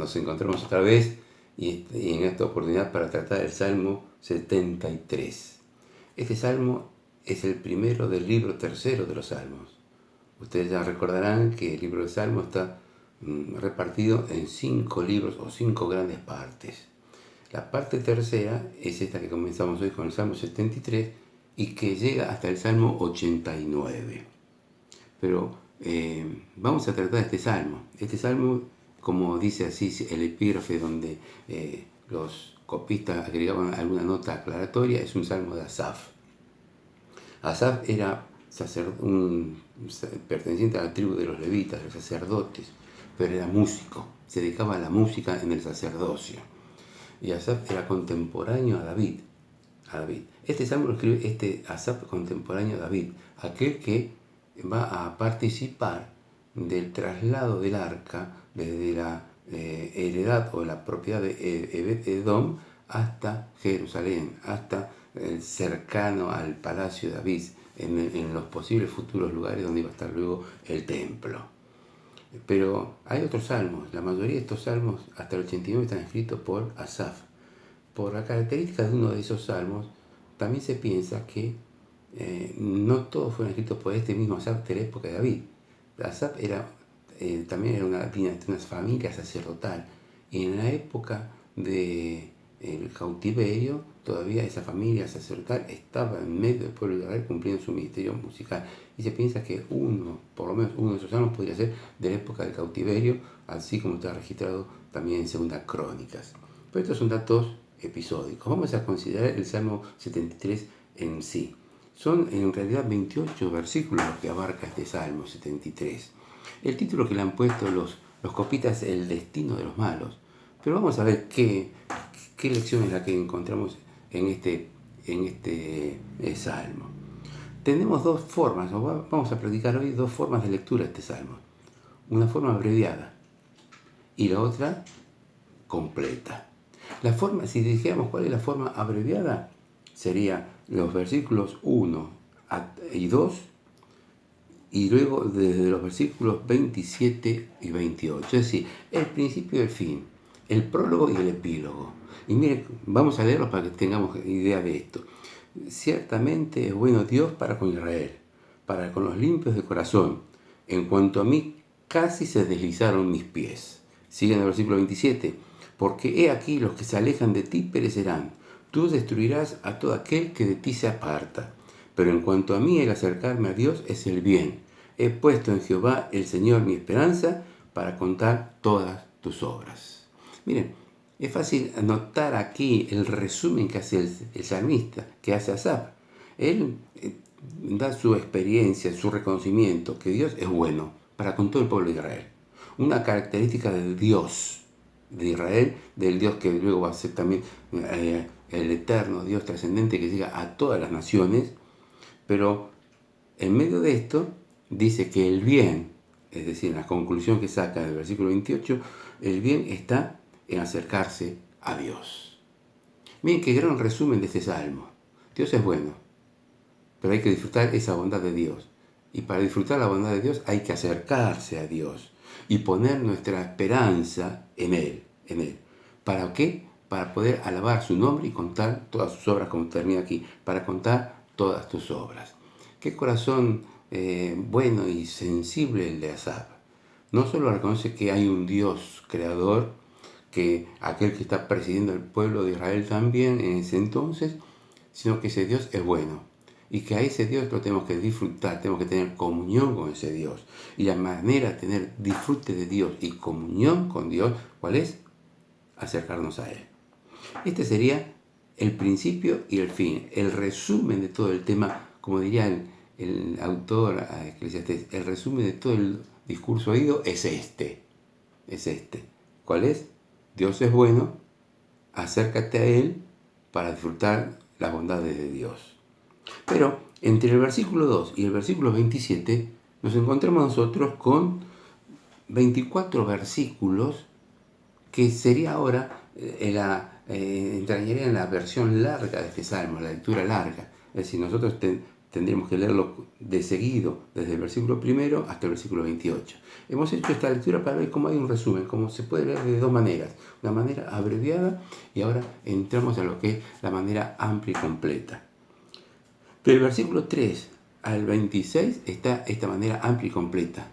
nos encontramos otra vez y en esta oportunidad para tratar el Salmo 73. Este Salmo es el primero del libro tercero de los Salmos. Ustedes ya recordarán que el libro del Salmo está repartido en 5 libros o 5 grandes partes. La parte tercera es esta que comenzamos hoy con el Salmo 73 y que llega hasta el Salmo 89. Pero vamos a tratar este Salmo. Este Salmo, como dice así el epígrafe donde los copistas agregaban alguna nota aclaratoria, es un Salmo de Asaf. Asaf era perteneciente a la tribu de los levitas, de los sacerdotes, pero era músico, se dedicaba a la música en el sacerdocio. Y Asaf era contemporáneo a David. Este salmo lo escribe Asaf contemporáneo a David, aquel que va a participar del traslado del arca desde la heredad o la propiedad de Edom hasta Jerusalén, hasta cercano al palacio de David, en los posibles futuros lugares donde iba a estar luego el templo. Pero hay otros salmos, la mayoría de estos salmos, hasta el 89, están escritos por Asaf. Por la característica de uno de esos salmos, también se piensa que no todos fueron escritos por este mismo Asaf de la época de David. Asaf también era una familia sacerdotal, y en la época del cautiverio, todavía esa familia sacerdotal estaba en medio del pueblo de Israel cumpliendo su ministerio musical. Y se piensa que por lo menos uno de esos salmos podría ser de la época del cautiverio, así como está registrado también en Segunda Crónicas. Pero estos son datos episódicos. Vamos a considerar el Salmo 73 en sí. Son en realidad 28 versículos los que abarca este Salmo 73. El título que le han puesto los copistas es El destino de los malos. Pero vamos a ver qué lección es la que encontramos en este Salmo. Tenemos dos formas, vamos a practicar hoy dos formas de lectura de este Salmo. Una forma abreviada y la otra completa. Si dijéramos cuál es la forma abreviada, sería los versículos 1 y 2, y luego desde los versículos 27 y 28. Es decir, el principio y el fin, el prólogo y el epílogo. Y miren, vamos a leerlos para que tengamos idea de esto. Ciertamente es bueno Dios para con Israel, para con los limpios de corazón. En cuanto a mí, casi se deslizaron mis pies. Sigue en el versículo 27. Porque he aquí los que se alejan de ti perecerán. Tú destruirás a todo aquel que de ti se aparta. Pero en cuanto a mí, el acercarme a Dios es el bien. He puesto en Jehová el Señor mi esperanza para contar todas tus obras. Miren, es fácil anotar aquí el resumen que hace el salmista, que hace Asaf. Él da su experiencia, su reconocimiento, que Dios es bueno para con todo el pueblo de Israel. Una característica del Dios de Israel, del Dios que luego va a ser también el eterno Dios trascendente que llega a todas las naciones. Pero en medio de esto dice que el bien, es decir, en la conclusión que saca del versículo 28, el bien está en acercarse a Dios. Miren qué gran resumen de este salmo. Dios es bueno, pero hay que disfrutar esa bondad de Dios. Y para disfrutar la bondad de Dios hay que acercarse a Dios y poner nuestra esperanza en Él. ¿Para qué? Para poder alabar su nombre y contar todas sus obras, como termina aquí, para contar todas tus obras. Qué corazón bueno y sensible el de Asaf. No solo reconoce que hay un Dios creador, que aquel que está presidiendo el pueblo de Israel también en ese entonces, sino que ese Dios es bueno. Y que a ese Dios lo tenemos que disfrutar, tenemos que tener comunión con ese Dios. Y la manera de tener disfrute de Dios y comunión con Dios, ¿cuál es? Acercarnos a Él. Este sería el principio y el fin, el resumen de todo el tema, como diría el autor Eclesiastés, el resumen de todo el discurso oído es este. ¿Cuál es? Dios es bueno, acércate a Él para disfrutar las bondades de Dios. Pero entre el versículo 2 y el versículo 27 nos encontramos nosotros con 24 versículos que sería ahora entrañaría en la versión larga de este salmo, la lectura larga. Es decir, nosotros tendríamos que leerlo de seguido, desde el versículo 1 hasta el versículo 28. Hemos hecho esta lectura para ver cómo hay un resumen, cómo se puede leer de dos maneras. Una manera abreviada y ahora entramos a lo que es la manera amplia y completa. Del versículo 3 al 26 está esta manera amplia y completa.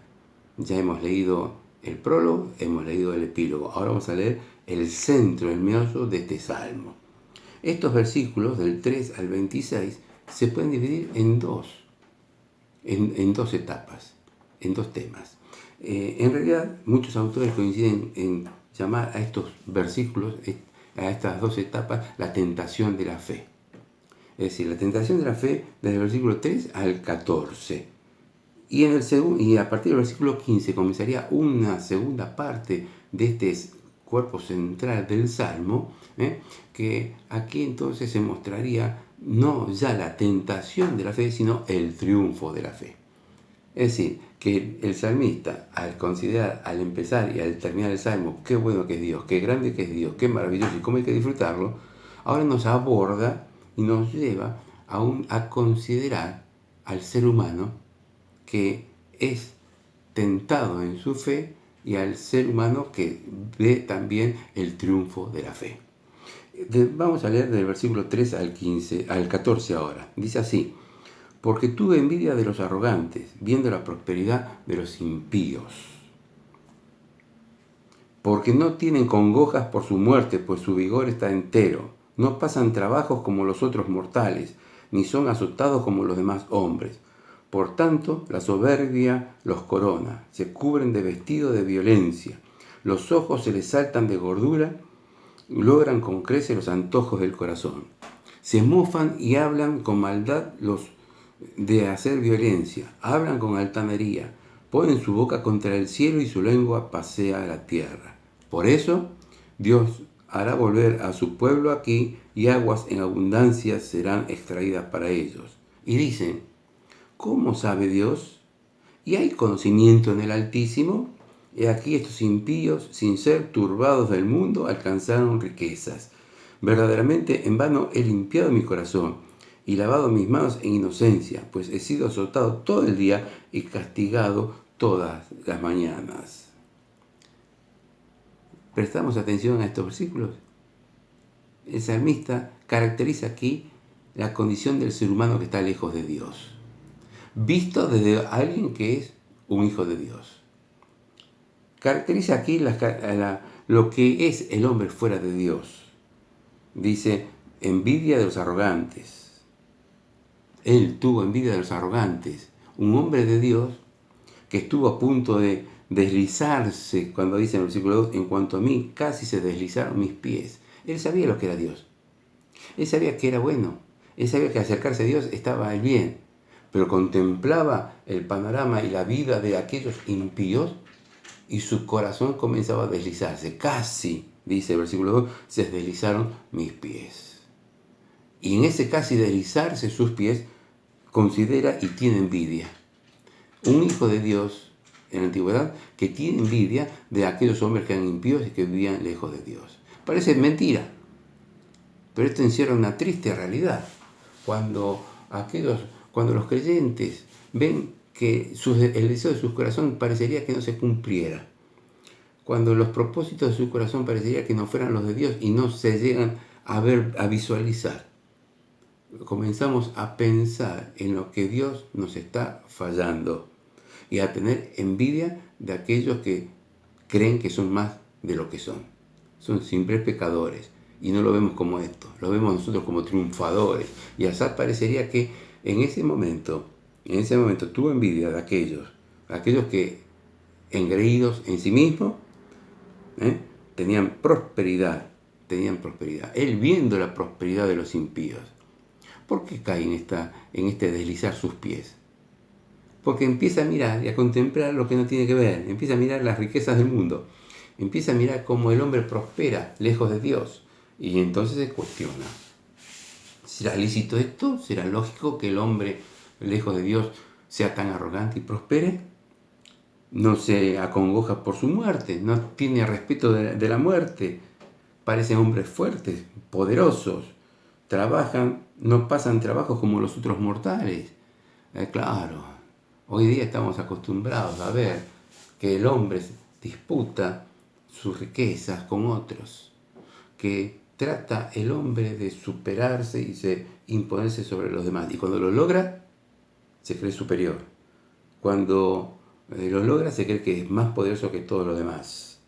Ya hemos leído el prólogo, hemos leído el epílogo. Ahora vamos a leer el centro, el meollo de este salmo. Estos versículos, del 3 al 26, se pueden dividir en dos etapas, en dos temas. En realidad, muchos autores coinciden en llamar a estos versículos, a estas dos etapas, la tentación de la fe. Es decir, la tentación de la fe desde el versículo 3 al 14. Y a partir del versículo 15 comenzaría una segunda parte de este cuerpo central del Salmo, que aquí entonces se mostraría no ya la tentación de la fe, sino el triunfo de la fe. Es decir, que el salmista, al empezar y al terminar el Salmo, qué bueno que es Dios, qué grande que es Dios, qué maravilloso y cómo hay que disfrutarlo, ahora nos aborda y nos lleva a considerar al ser humano que es tentado en su fe y al ser humano que ve también el triunfo de la fe. Vamos a leer del versículo 3 al 14 ahora. Dice así: porque tuve envidia de los arrogantes, viendo la prosperidad de los impíos. Porque no tienen congojas por su muerte, pues su vigor está entero. No pasan trabajos como los otros mortales, ni son azotados como los demás hombres. Por tanto, la soberbia los corona, se cubren de vestido de violencia. Los ojos se les saltan de gordura, logran con creces los antojos del corazón. Se mofan y hablan con maldad los de hacer violencia, hablan con altanería, ponen su boca contra el cielo y su lengua pasea la tierra. Por eso, Dios hará volver a su pueblo aquí y aguas en abundancia serán extraídas para ellos. Y dicen: ¿cómo sabe Dios? ¿Y hay conocimiento en el Altísimo? He aquí estos impíos, sin ser turbados del mundo, alcanzaron riquezas. Verdaderamente en vano he limpiado mi corazón y lavado mis manos en inocencia, pues he sido azotado todo el día y castigado todas las mañanas. ¿Prestamos atención a estos versículos? El salmista caracteriza aquí la condición del ser humano que está lejos de Dios, visto desde alguien que es un hijo de Dios. Caracteriza aquí lo que es el hombre fuera de Dios. Dice: envidia de los arrogantes. Él tuvo envidia de los arrogantes. Un hombre de Dios que estuvo a punto de deslizarse, cuando dice en el versículo 2, en cuanto a mí, casi se deslizaron mis pies. Él sabía lo que era Dios. Él sabía que era bueno. Él sabía que acercarse a Dios estaba el bien. Pero contemplaba el panorama y la vida de aquellos impíos y su corazón comenzaba a deslizarse. Casi, dice el versículo 2, se deslizaron mis pies. Y en ese casi deslizarse sus pies, considera y tiene envidia. Un hijo de Dios en la antigüedad que tiene envidia de aquellos hombres que eran impíos y que vivían lejos de Dios. Parece mentira, pero esto encierra una triste realidad. Cuando los creyentes ven que el deseo de su corazón parecería que no se cumpliera, cuando los propósitos de su corazón parecería que no fueran los de Dios y no se llegan a visualizar, comenzamos a pensar en lo que Dios nos está fallando y a tener envidia de aquellos que creen que son más de lo que son. Son simples pecadores y no lo vemos como esto, lo vemos nosotros como triunfadores. Y Asaf parecería que en ese momento tuvo envidia de aquellos que engreídos en sí mismos tenían prosperidad. Él viendo la prosperidad de los impíos. ¿Por qué cae en este deslizar sus pies? Porque empieza a mirar y a contemplar lo que no tiene que ver. Empieza a mirar las riquezas del mundo. Empieza a mirar cómo el hombre prospera lejos de Dios. Y entonces se cuestiona: ¿será lícito esto? ¿Será lógico que el hombre lejos de Dios sea tan arrogante y prospere? No se acongoja por su muerte, no tiene respeto de la muerte. Parecen hombres fuertes, poderosos, trabajan, no pasan trabajos como los otros mortales. Claro, hoy día estamos acostumbrados a ver que el hombre disputa sus riquezas con otros, que trata el hombre de superarse y de imponerse sobre los demás. Y cuando lo logra, se cree superior. Cuando lo logra, se cree que es más poderoso que todos los demás.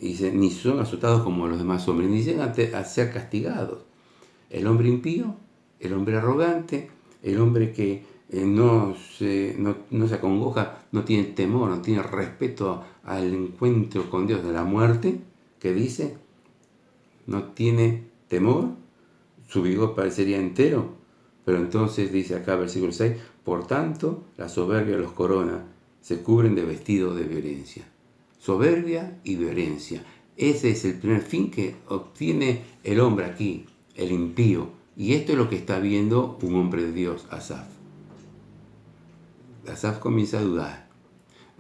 Y ni son azotados como los demás hombres, ni llegan a ser castigados. El hombre impío, el hombre arrogante, el hombre que no se acongoja, no tiene temor, no tiene respeto al encuentro con Dios de la muerte, que dice, no tiene temor, su vigor parecería entero, pero entonces dice acá versículo 6, por tanto la soberbia los corona, se cubren de vestido de violencia. Soberbia y violencia. Ese es el primer fin que obtiene el hombre aquí, el impío. Y esto es lo que está viendo un hombre de Dios, Asaf. Asaf comienza a dudar.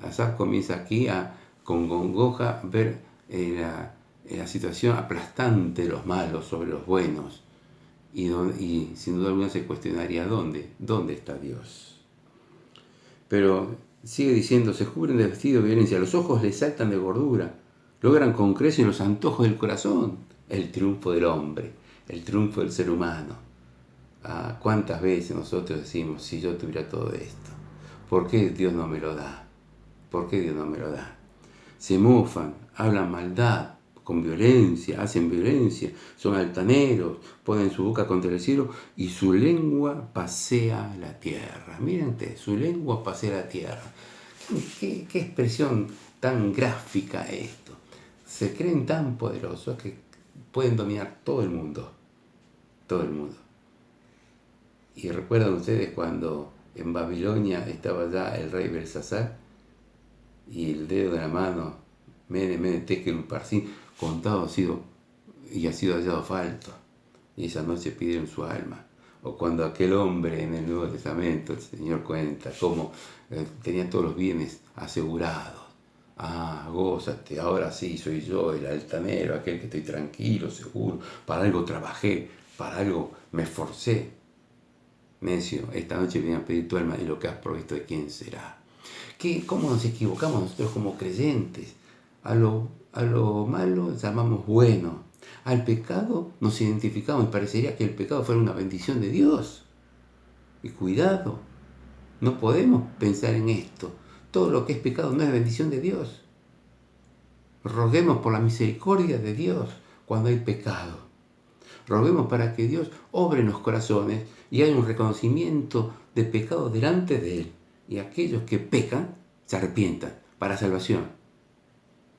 Asaf comienza aquí con congoja ver la situación aplastante de los malos sobre los buenos. Y sin duda alguna se cuestionaría dónde está Dios. Pero sigue diciendo, se cubren de vestido de violencia, los ojos les saltan de gordura, logran con creces los antojos del corazón. El triunfo del hombre, el triunfo del ser humano. ¿Cuántas veces nosotros decimos, si yo tuviera todo esto, ¿por qué Dios no me lo da? ¿Por qué Dios no me lo da? Se mofan, hablan maldad, con violencia, hacen violencia, son altaneros, ponen su boca contra el cielo y su lengua pasea la tierra. Miren ustedes, su lengua pasea la tierra. ¿Qué expresión tan gráfica esto? Se creen tan poderosos que pueden dominar todo el mundo. Todo el mundo. Y recuerdan ustedes cuando en Babilonia estaba ya el rey Belsasar y el dedo de la mano, Mene, Tekel, Upharsin, contado ha sido hallado falto. Y esa noche pidieron su alma. O cuando aquel hombre en el Nuevo Testamento, el Señor cuenta cómo tenía todos los bienes asegurados. Gózate, ahora sí soy yo, el altanero, aquel que estoy tranquilo, seguro. Para algo trabajé, para algo me esforcé. Necio, esta noche viene a pedir tu alma y lo que has provisto de quién será. ¿Cómo nos equivocamos nosotros como creyentes? A lo malo llamamos bueno. Al pecado nos identificamos y parecería que el pecado fuera una bendición de Dios. Y cuidado, no podemos pensar en esto. Todo lo que es pecado no es bendición de Dios. Roguemos por la misericordia de Dios cuando hay pecado. Roguemos para que Dios obre en los corazones y haya un reconocimiento de pecado delante de Él. Y aquellos que pecan se arrepientan para salvación.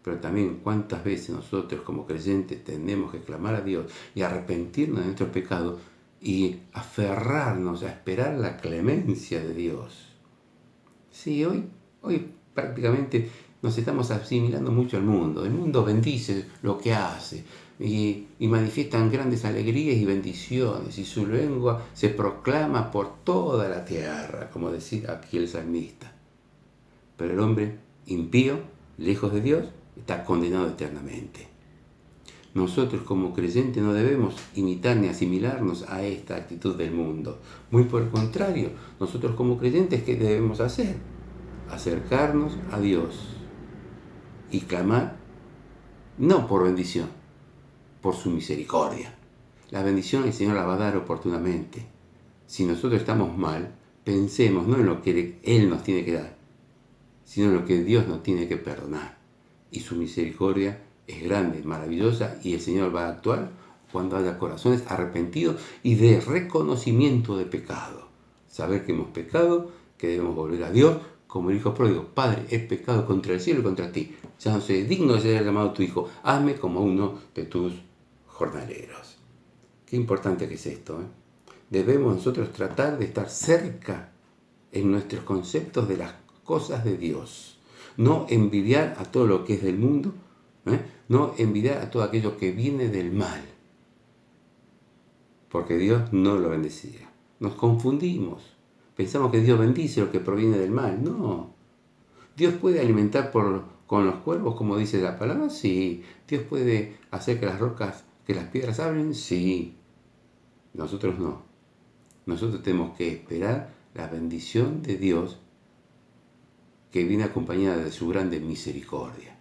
Pero también cuántas veces nosotros como creyentes tenemos que clamar a Dios y arrepentirnos de nuestros pecados y aferrarnos a esperar la clemencia de Dios. Sí, hoy prácticamente nos estamos asimilando mucho al mundo. El mundo bendice lo que hace y manifiestan grandes alegrías y bendiciones y su lengua se proclama por toda la tierra, como decía aquí el salmista. Pero el hombre impío, lejos de Dios, está condenado eternamente. Nosotros como creyentes no debemos imitar ni asimilarnos a esta actitud del mundo. Muy por el contrario, nosotros como creyentes, ¿qué debemos hacer? Acercarnos a Dios y clamar, no por bendición, por su misericordia. La bendición el Señor la va a dar oportunamente. Si nosotros estamos mal, pensemos no en lo que Él nos tiene que dar, sino en lo que Dios nos tiene que perdonar. Y su misericordia es grande, maravillosa, y el Señor va a actuar cuando haya corazones arrepentidos y de reconocimiento de pecado. Saber que hemos pecado, que debemos volver a Dios, como el hijo pródigo. Padre, he pecado contra el cielo y contra ti. Ya no soy digno de ser llamado tu hijo. Hazme como uno de tus jornaleros. Qué importante que es esto, ¿eh? Debemos nosotros tratar de estar cerca en nuestros conceptos de las cosas de Dios. No envidiar a todo lo que es del mundo, no envidiar a todo aquello que viene del mal, porque Dios no lo bendecirá. Nos confundimos, pensamos que Dios bendice lo que proviene del mal. No, Dios puede alimentar con los cuervos, como dice la palabra, sí. Dios puede hacer que las piedras hablen, sí. Nosotros no. Nosotros tenemos que esperar la bendición de Dios que viene acompañada de su grande misericordia.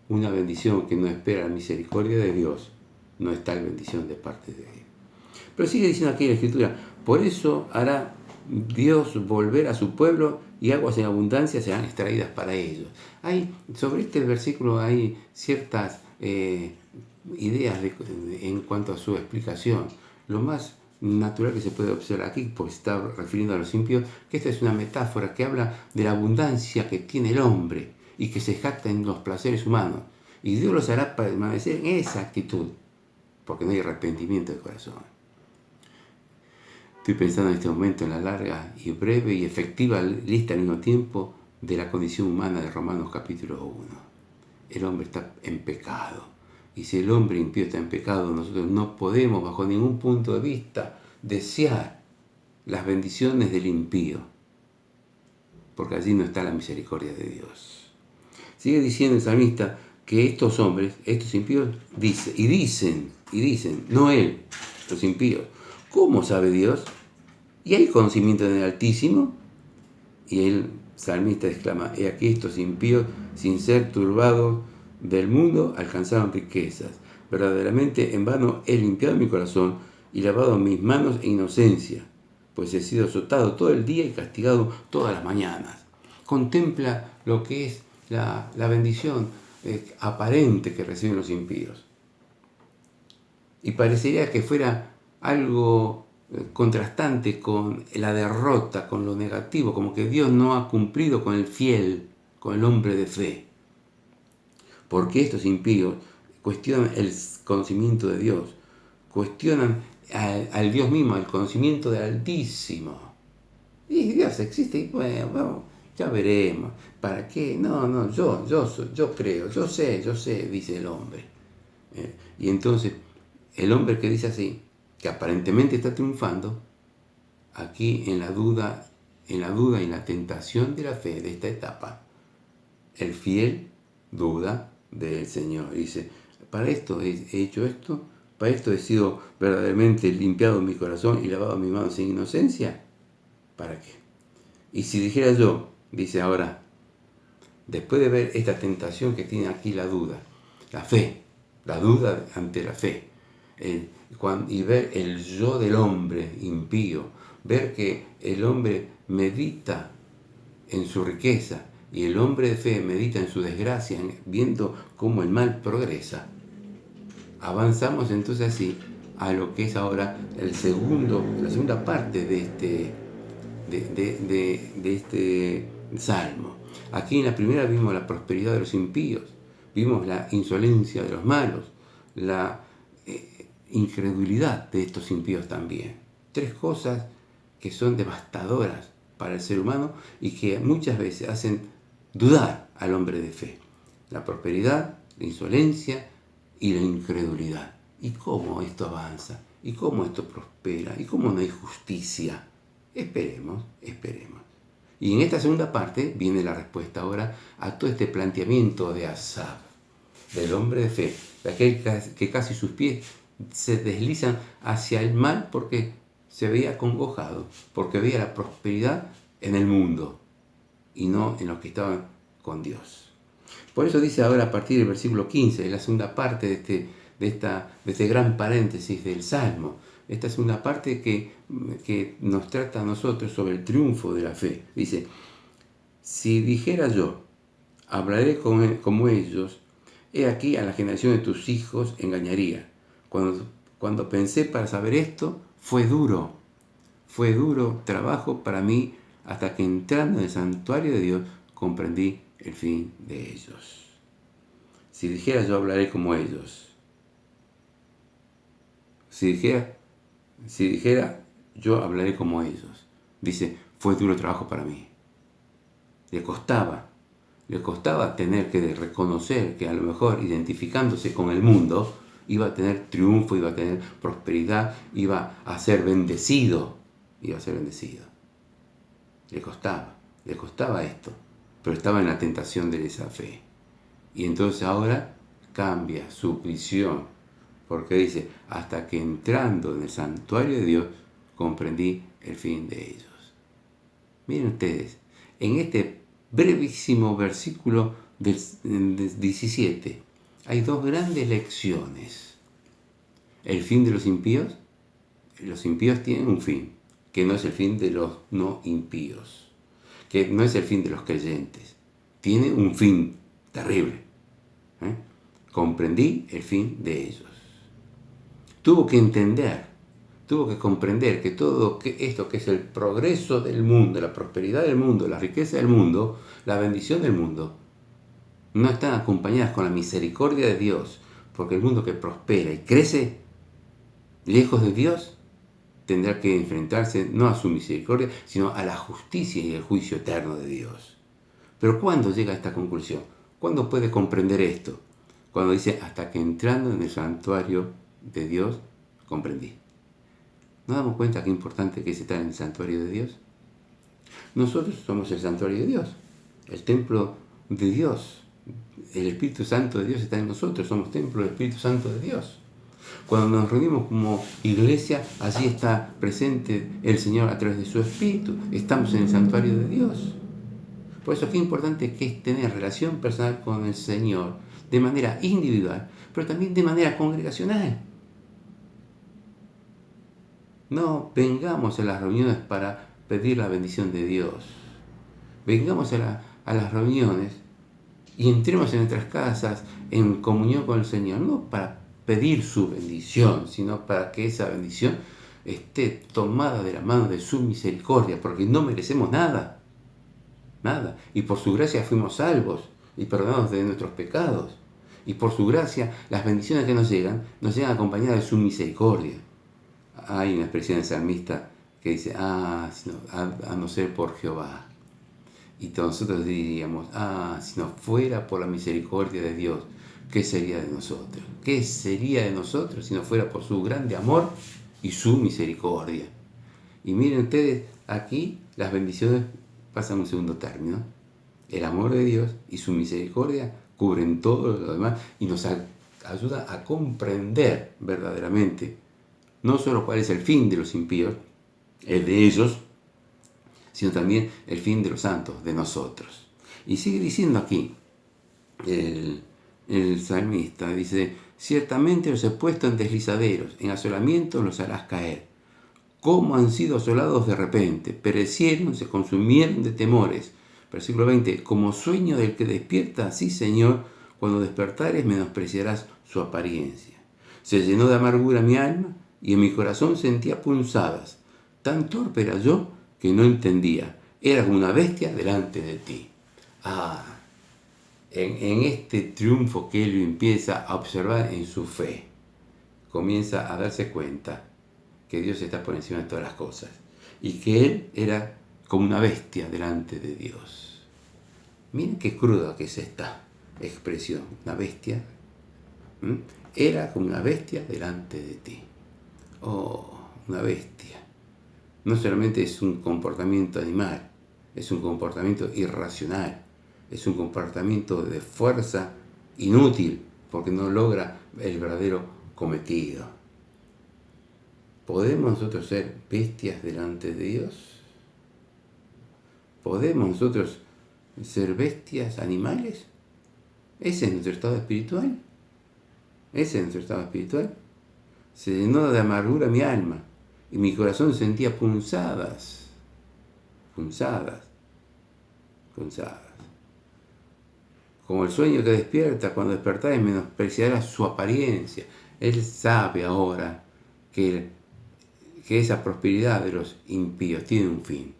Una bendición que no espera la misericordia de Dios, no es tal bendición de parte de Él. Pero sigue diciendo aquí la Escritura, por eso hará Dios volver a su pueblo y aguas en abundancia serán extraídas para ellos. Sobre este versículo hay ciertas ideas en cuanto a su explicación. Lo más natural que se puede observar aquí, porque se está refiriendo a los impíos, que esta es una metáfora que habla de la abundancia que tiene el hombre y que se jacta en los placeres humanos. Y Dios los hará permanecer en esa actitud, porque no hay arrepentimiento de corazón. Estoy pensando en este momento en la larga y breve y efectiva lista al mismo tiempo de la condición humana de Romanos capítulo 1. El hombre está en pecado. Y si el hombre impío está en pecado, nosotros no podemos bajo ningún punto de vista desear las bendiciones del impío, porque allí no está la misericordia de Dios. Sigue diciendo el salmista que estos hombres, estos impíos, dicen, no él, los impíos. ¿Cómo sabe Dios? ¿Y hay conocimiento en el Altísimo? Y el salmista exclama, he aquí estos impíos, sin ser turbados del mundo, alcanzaron riquezas. Verdaderamente en vano he limpiado mi corazón y lavado mis manos en inocencia, pues he sido azotado todo el día y castigado todas las mañanas. Contempla lo que es la bendición aparente que reciben los impíos. Y parecería que fuera algo contrastante con la derrota, con lo negativo, como que Dios no ha cumplido con el fiel, con el hombre de fe. Porque estos impíos cuestionan el conocimiento de Dios, cuestionan al Dios mismo, el conocimiento del Altísimo. Y Dios existe, y bueno, ya veremos. ¿Para qué? No, yo creo, yo sé, dice el hombre. Y entonces, el hombre que dice así, que aparentemente está triunfando, aquí en la duda y en la tentación de la fe de esta etapa, el fiel duda del Señor. Dice, para esto he hecho esto, para esto he sido verdaderamente limpiado mi corazón y lavado mis manos en inocencia. ¿Para qué? Y si dijera yo, dice ahora, después de ver esta tentación que tiene aquí la duda, la fe, la duda ante la fe, y ver el yo del hombre impío, ver que el hombre medita en su riqueza y el hombre de fe medita en su desgracia, viendo cómo el mal progresa, avanzamos entonces así a lo que es ahora la segunda parte de este salmo. Aquí en la primera vimos la prosperidad de los impíos, vimos la insolencia de los malos, la incredulidad de estos impíos también. Tres cosas que son devastadoras para el ser humano y que muchas veces hacen dudar al hombre de fe. La prosperidad, la insolencia y la incredulidad. ¿Y cómo esto avanza? ¿Y cómo esto prospera? ¿Y cómo no hay justicia? Esperemos. Y en esta segunda parte viene la respuesta ahora a todo este planteamiento de Asaf, del hombre de fe, de aquel que casi sus pies se deslizan hacia el mal porque se veía acongojado, porque veía la prosperidad en el mundo y no en los que estaban con Dios. Por eso dice ahora a partir del versículo 15, de la segunda parte de este gran paréntesis del Salmo, esta segunda parte que nos trata a nosotros sobre el triunfo de la fe. Dice, si dijera yo, hablaré como ellos, he aquí a la generación de tus hijos engañaría. Cuando pensé para saber esto, fue duro trabajo para mí hasta que entrando en el santuario de Dios comprendí el fin de ellos. Si dijera yo hablaré como ellos. Si dijera yo hablaré como ellos. Dice, fue duro trabajo para mí. Le costaba tener que reconocer que a lo mejor identificándose con el mundo iba a tener triunfo, iba a tener prosperidad, iba a ser bendecido. Le costaba esto, pero estaba en la tentación de esa fe. Y entonces ahora cambia su visión, porque dice, hasta que entrando en el santuario de Dios comprendí el fin de ellos. Miren ustedes, en este brevísimo versículo del 17 hay dos grandes lecciones. El fin de los impíos tienen un fin, que no es el fin de los no impíos, que no es el fin de los creyentes. Tiene un fin terrible. Comprendí el fin de ellos. Tuvo que comprender que todo esto que es el progreso del mundo, la prosperidad del mundo, la riqueza del mundo, la bendición del mundo, no están acompañadas con la misericordia de Dios, porque el mundo que prospera y crece lejos de Dios tendrá que enfrentarse no a su misericordia, sino a la justicia y el juicio eterno de Dios. Pero ¿cuándo llega a esta conclusión? ¿Cuándo puede comprender esto? Cuando dice, hasta que entrando en el santuario de Dios, comprendí. ¿Nos damos cuenta qué importante que es estar en el santuario de Dios? Nosotros somos el santuario de Dios, el templo de Dios. El Espíritu Santo de Dios está en nosotros, somos templo del Espíritu Santo de Dios. Cuando nos reunimos como iglesia, allí está presente el Señor a través de su Espíritu. Estamos en el santuario de Dios. Por eso qué importante que es tener relación personal con el Señor de manera individual, pero también de manera congregacional. No vengamos a las reuniones para pedir la bendición de Dios. Vengamos a las reuniones y entremos en nuestras casas en comunión con el Señor, no para pedir su bendición, sino para que esa bendición esté tomada de la mano de su misericordia, porque no merecemos nada. Y por su gracia fuimos salvos y perdonados de nuestros pecados. Y por su gracia, las bendiciones que nos llegan acompañadas de su misericordia. Hay una expresión del salmista que dice, a no ser por Jehová. Y nosotros diríamos, si no fuera por la misericordia de Dios, ¿qué sería de nosotros? ¿Qué sería de nosotros si no fuera por su grande amor y su misericordia? Y miren ustedes, aquí las bendiciones pasan a un segundo término. El amor de Dios y su misericordia cubren todo lo demás y nos ayuda a comprender verdaderamente no solo cuál es el fin de los impíos, el de ellos, sino también el fin de los santos, de nosotros. Y sigue diciendo aquí el salmista, dice, ciertamente los he puesto en deslizaderos, en asolamientos los harás caer. ¿Cómo han sido asolados de repente? Perecieron, se consumieron de temores. Versículo 20, como sueño del que despierta, sí Señor, cuando despertares menospreciarás su apariencia. Se llenó de amargura mi alma y en mi corazón sentía punzadas. Tan torpe era yo que no entendía. Era como una bestia delante de ti. En este triunfo que él empieza a observar en su fe, comienza a darse cuenta que Dios está por encima de todas las cosas y que él era como una bestia delante de Dios. Miren qué cruda que es esta expresión, una bestia. Era como una bestia delante de ti. Una bestia. No solamente es un comportamiento animal, es un comportamiento irracional, es un comportamiento de fuerza inútil porque no logra el verdadero cometido. ¿Podemos nosotros ser bestias delante de Dios? ¿Podemos nosotros ser bestias animales? ¿Ese es nuestro estado espiritual? ¿Ese es nuestro estado espiritual? Se llenó de amargura mi alma y mi corazón sentía punzadas. Como el sueño que despierta, cuando despertáis menospreciarás su apariencia. Él sabe ahora que esa prosperidad de los impíos tiene un fin.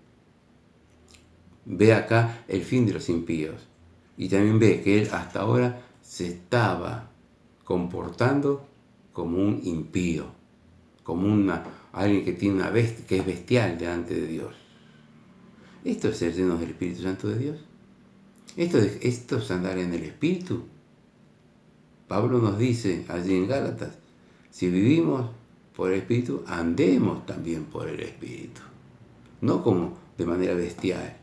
Ve acá el fin de los impíos y también ve que él hasta ahora se estaba comportando como un impío, como alguien que tiene que es bestial delante de Dios. Esto es ser lleno del Espíritu Santo de Dios. Esto es andar en el Espíritu. Pablo nos dice allí en Gálatas, si vivimos por el Espíritu, andemos también por el Espíritu. No como de manera bestial,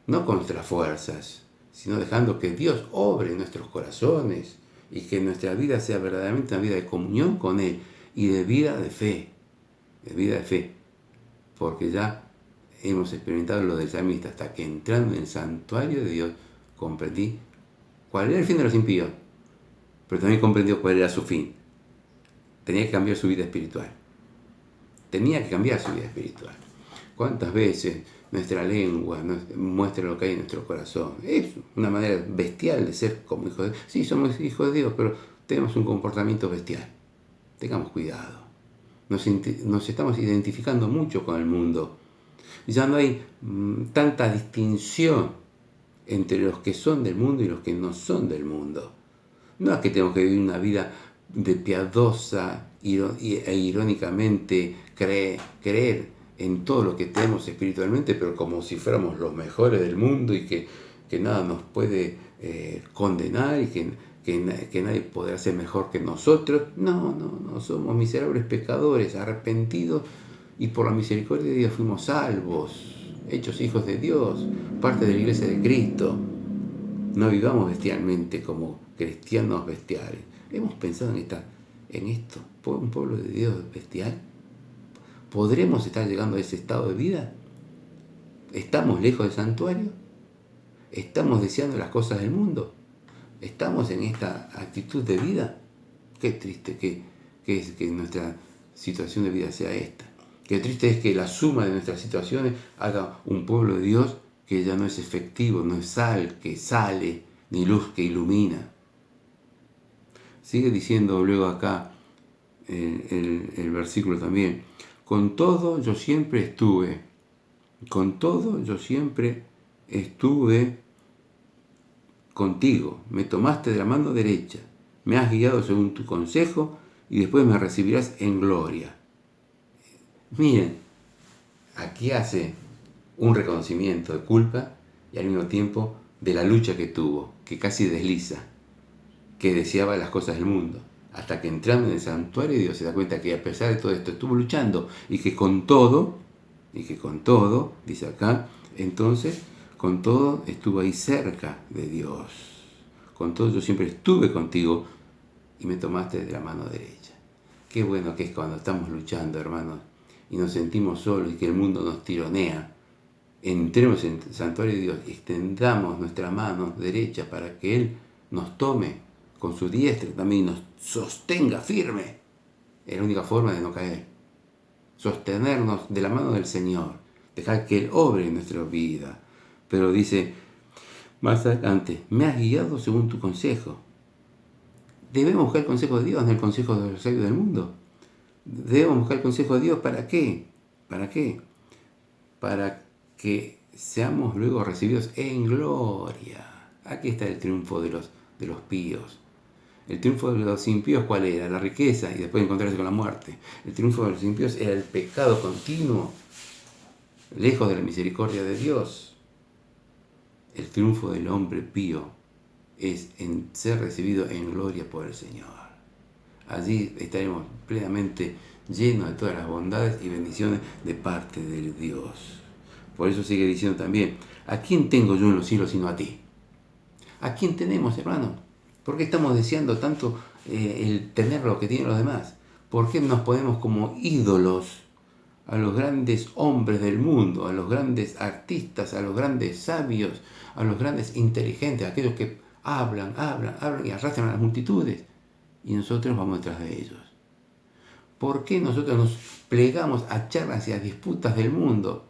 no con nuestras fuerzas, sino dejando que Dios obre en nuestros corazones y que nuestra vida sea verdaderamente una vida de comunión con Él y de vida de fe, porque ya hemos experimentado lo del salmista, hasta que entrando en el santuario de Dios comprendí cuál era el fin de los impíos, pero también comprendió cuál era su fin. Tenía que cambiar su vida espiritual. Tenía que cambiar su vida espiritual. ¿Cuántas veces nuestra lengua muestra lo que hay en nuestro corazón? Es una manera bestial de ser como hijos de Dios. Sí, somos hijos de Dios, pero tenemos un comportamiento bestial. Tengamos cuidado. Nos estamos identificando mucho con el mundo. Ya no hay tanta distinción entre los que son del mundo y los que no son del mundo. No es que tenemos que vivir una vida de piadosa e irónicamente creer en todo lo que tenemos espiritualmente, pero como si fuéramos los mejores del mundo y que nada nos puede condenar y que nadie podrá ser mejor que nosotros. No, somos miserables pecadores, arrepentidos, y por la misericordia de Dios fuimos salvos, hechos hijos de Dios, parte de la iglesia de Cristo. No vivamos bestialmente como cristianos bestiales. ¿Hemos pensado en esto? ¿Un pueblo de Dios bestial? ¿Podremos estar llegando a ese estado de vida? ¿Estamos lejos del santuario? ¿Estamos deseando las cosas del mundo? ¿Estamos en esta actitud de vida? Qué triste que es que nuestra situación de vida sea esta. Qué triste es que la suma de nuestras situaciones haga un pueblo de Dios que ya no es efectivo, no es sal que sale, ni luz que ilumina. Sigue diciendo luego acá el versículo también: con todo yo siempre estuve contigo, me tomaste de la mano derecha, me has guiado según tu consejo y después me recibirás en gloria. Miren, aquí hace un reconocimiento de culpa y al mismo tiempo de la lucha que tuvo, que casi desliza, que deseaba las cosas del mundo, hasta que entrando en el santuario de Dios se da cuenta que a pesar de todo esto estuvo luchando y que con todo, dice acá, entonces, con todo estuvo ahí cerca de Dios. Con todo yo siempre estuve contigo y me tomaste de la mano derecha. Qué bueno que es cuando estamos luchando, hermanos, y nos sentimos solos y que el mundo nos tironea. Entremos en el santuario de Dios y extendamos nuestra mano derecha para que Él nos tome con su diestra también y nos sostenga firme. Es la única forma de no caer. Sostenernos de la mano del Señor. Dejar que Él obre en nuestra vida. Pero dice más adelante: me has guiado según tu consejo. Debemos buscar el consejo de Dios, no el consejo de los sabios del mundo. Debemos buscar el consejo de Dios. ¿Para qué? ¿Para qué? Para que seamos luego recibidos en gloria. Aquí está el triunfo de los píos. El triunfo de los impíos, ¿cuál era? La riqueza y después encontrarse con la muerte. El triunfo de los impíos era el pecado continuo, lejos de la misericordia de Dios. El triunfo del hombre pío es en ser recibido en gloria por el Señor. Allí estaremos plenamente llenos de todas las bondades y bendiciones de parte de Dios. Por eso sigue diciendo también: ¿a quién tengo yo en los cielos sino a ti? ¿A quién tenemos, hermano? ¿Por qué estamos deseando tanto el tener lo que tienen los demás? ¿Por qué nos ponemos como ídolos a los grandes hombres del mundo, a los grandes artistas, a los grandes sabios, a los grandes inteligentes, a aquellos que hablan y arrastran a las multitudes? Y nosotros vamos detrás de ellos. ¿Por qué nosotros nos plegamos a charlas y a disputas del mundo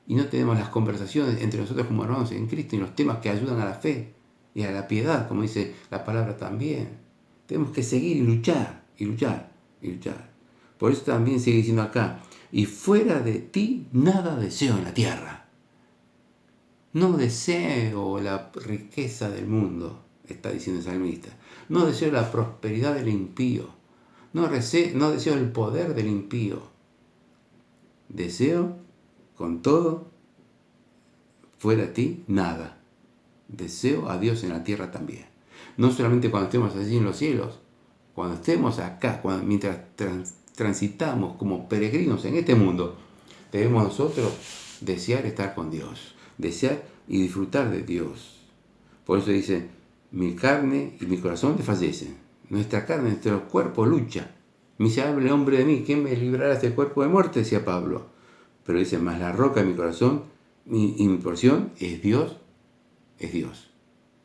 y no tenemos las conversaciones entre nosotros como hermanos en Cristo y los temas que ayudan a la fe y a la piedad, como dice la palabra también? Tenemos que seguir y luchar. Por eso también sigue diciendo acá: y fuera de ti nada deseo en la tierra. No deseo la riqueza del mundo, está diciendo el salmista. No deseo la prosperidad del impío. No deseo el poder del impío. Deseo, con todo, fuera de ti, nada. Deseo a Dios en la tierra también. No solamente cuando estemos allí en los cielos, cuando estemos acá, mientras transitamos como peregrinos en este mundo, debemos nosotros desear estar con Dios, desear y disfrutar de Dios. Por eso dice: mi carne y mi corazón desfallecen. Nuestra carne, nuestro cuerpo lucha. Miserable hombre de mí, ¿quién me librará de este cuerpo de muerte?, decía Pablo. Pero dice, más la roca de mi corazón y mi porción es Dios, es Dios.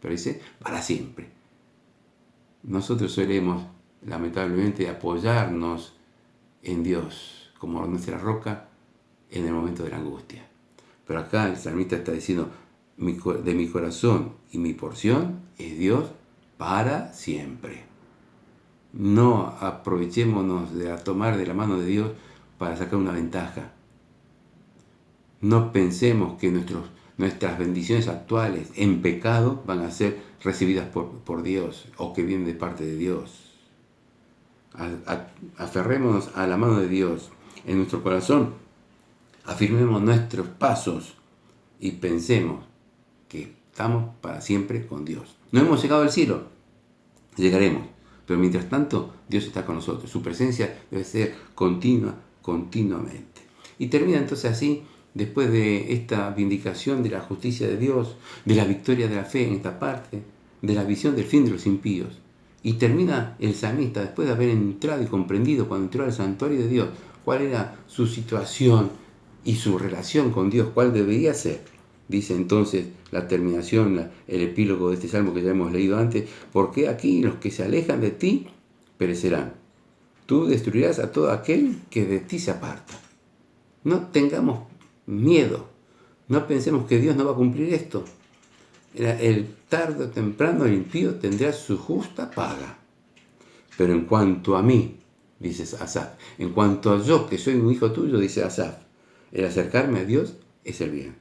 Pero dice, para siempre. Nosotros solemos, lamentablemente, apoyarnos en Dios como nuestra roca en el momento de la angustia. Pero acá el salmista está diciendo, de mi corazón y mi porción es Dios para siempre. No aprovechémonos de tomar de la mano de Dios para sacar una ventaja. No pensemos que nuestras bendiciones actuales en pecado van a ser recibidas por Dios o que vienen de parte de Dios. Aferrémonos a la mano de Dios en nuestro corazón, afirmemos nuestros pasos y pensemos que estamos para siempre con Dios. No hemos llegado al cielo, llegaremos, pero mientras tanto Dios está con nosotros. Su presencia debe ser continuamente. Y termina entonces así, después de esta vindicación de la justicia de Dios, de la victoria de la fe en esta parte, de la visión del fin de los impíos. Y termina el salmista, después de haber entrado y comprendido cuando entró al santuario de Dios, cuál era su situación y su relación con Dios, cuál debería ser. Dice entonces la terminación, el epílogo de este salmo que ya hemos leído antes, porque aquí los que se alejan de ti perecerán. Tú destruirás a todo aquel que de ti se aparta. No tengamos miedo, no pensemos que Dios no va a cumplir esto. El tarde o temprano el impío tendrá su justa paga. Pero en cuanto a mí, dice Asaf, en cuanto a yo que soy un hijo tuyo, dice Asaf, el acercarme a Dios es el bien.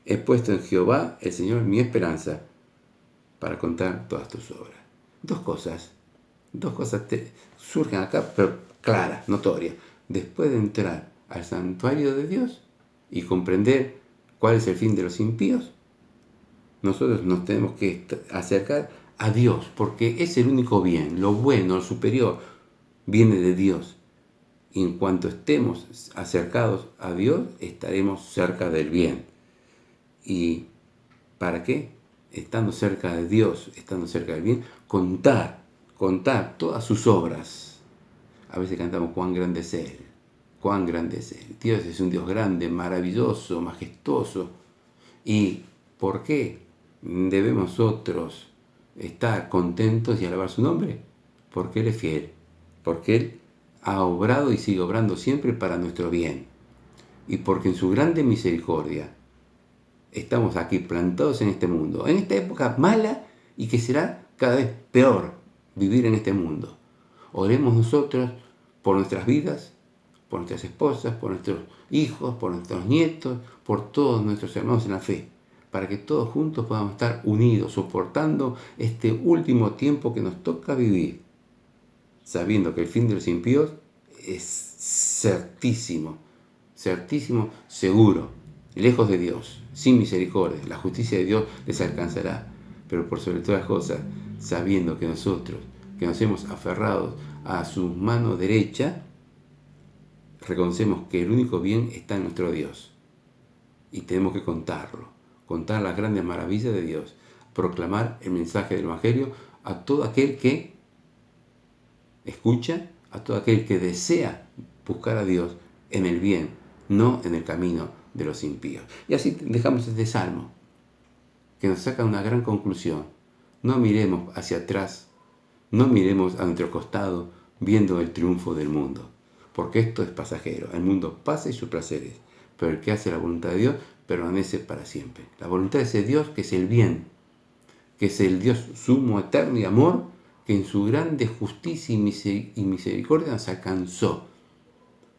He puesto en Jehová, el Señor, mi esperanza para contar todas tus obras. Dos cosas surgen acá, pero claras, notorias. Después de entrar al santuario de Dios y comprender cuál es el fin de los impíos, nosotros nos tenemos que acercar a Dios, porque es el único bien, lo bueno, lo superior, viene de Dios. Y en cuanto estemos acercados a Dios, estaremos cerca del bien. ¿Y para qué? Estando cerca de Dios, estando cerca del bien, contar todas sus obras. A veces cantamos cuán grande es Él, cuán grande es Él. Dios es un Dios grande, maravilloso, majestuoso. ¿Y por qué debemos nosotros estar contentos y alabar su nombre? Porque Él es fiel, porque Él ha obrado y sigue obrando siempre para nuestro bien. Y porque en su grande misericordia estamos aquí plantados en este mundo, en esta época mala y que será cada vez peor vivir en este mundo. Oremos nosotros por nuestras vidas, por nuestras esposas, por nuestros hijos, por nuestros nietos, por todos nuestros hermanos en la fe, para que todos juntos podamos estar unidos, soportando este último tiempo que nos toca vivir, sabiendo que el fin de los impíos es certísimo, seguro, lejos de Dios, sin misericordia. La justicia de Dios les alcanzará, pero por sobre todas las cosas, sabiendo que nosotros, que nos hemos aferrado a su mano derecha, reconocemos que el único bien está en nuestro Dios. Y tenemos que contar las grandes maravillas de Dios, proclamar el mensaje del Evangelio a todo aquel que escucha, a todo aquel que desea buscar a Dios en el bien, no en el camino de los impíos. Y así dejamos este salmo, que nos saca una gran conclusión. No miremos hacia atrás, no miremos a nuestro costado viendo el triunfo del mundo, porque esto es pasajero. El mundo pasa y sus placeres, pero el que hace la voluntad de Dios permanece para siempre. La voluntad de ese Dios que es el bien, que es el Dios sumo, eterno y amor, que en su grande justicia y misericordia nos alcanzó.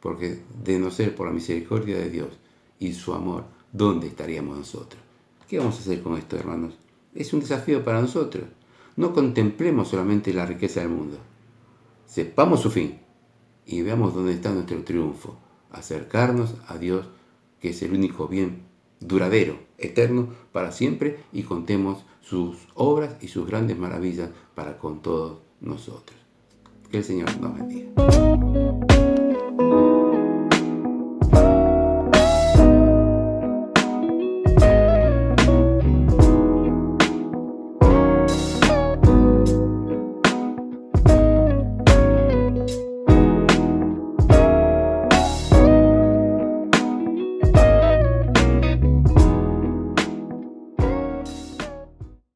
Porque de no ser por la misericordia de Dios y su amor, ¿dónde estaríamos nosotros? ¿Qué vamos a hacer con esto, hermanos? Es un desafío para nosotros. No contemplemos solamente la riqueza del mundo. Sepamos su fin y veamos dónde está nuestro triunfo. Acercarnos a Dios, que es el único bien duradero, eterno, para siempre, y contemos sus obras y sus grandes maravillas para con todos nosotros. Que el Señor nos bendiga.